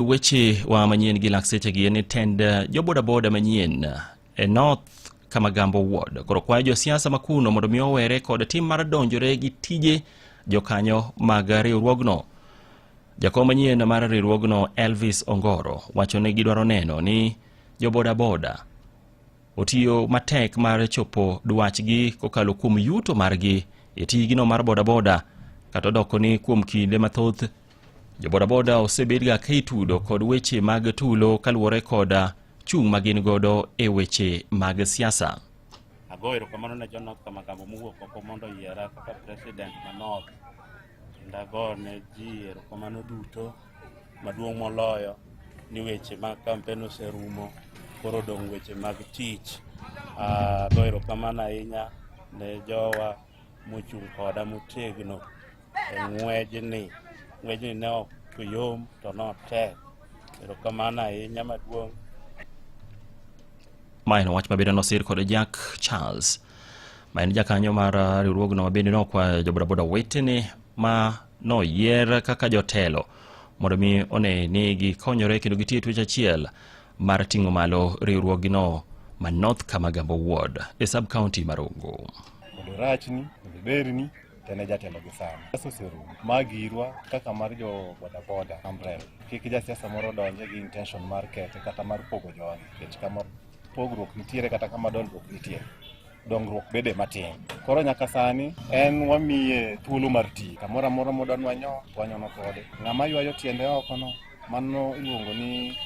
Weche wa manyien gi lakseche gi en tend jobodaboda manyien North Kamagambo Ward koro kwayo josiasa makuno mondo mi owere kod tim mar donjore gi tije jokanyo mag riwruogno. Jakom manyien mar riwruogno Elvis Ongoro wacho ni gidwaro neno ni jobodaboda otiyo matek mar chopo dwachgi kokalo kuom yuto margi e tijno mar bodaboda kata doko ni kuom kinde mathoth jobodaboda osebed ga keitudo kod weche mag tulo kaluwore koda chung' magin godo e weche mag siasa. Agoyro kamano ne jo North Kamagambo mowuok oko mondo yiera kaka president ma North. Ndago ne ji erokamano duto maduong' moloyo ni weche mag kampen oserumo koro dong' weche mag tich. Agoyro kamano ahinya ne jowa mochung' koda motegno e ng'wejni ne ok yom to notek. Erokamano ahinya maduong'. Mae no wach mabedo nosir kod Jack Charles ma en jakanyo mar riwruogno mabende nokwayo jobodaboda wetene ma noyier kaka jotelo mondo mi one ni gikonyore kendo gitie twech achiel mar ting'o malo riwruogno ma North Kamagambo Ward e sub county mar Rongo. Rachni, berni tene jatelo gi sana. Asoseru magirwa kaka mar jo bodaboda umbrella. Kik jasiasa moro donje gi intention mar kete kata mar pogo jogi. Kech kama pogruok nitiere kata kama dongruok nitiere. Dongruok bede matin. Koro nyaka sani en wamiye thuolo mar ti. Kamoro amora modon wanyono kode. Ng'ama ywayo tiende oko no mano iluongo ni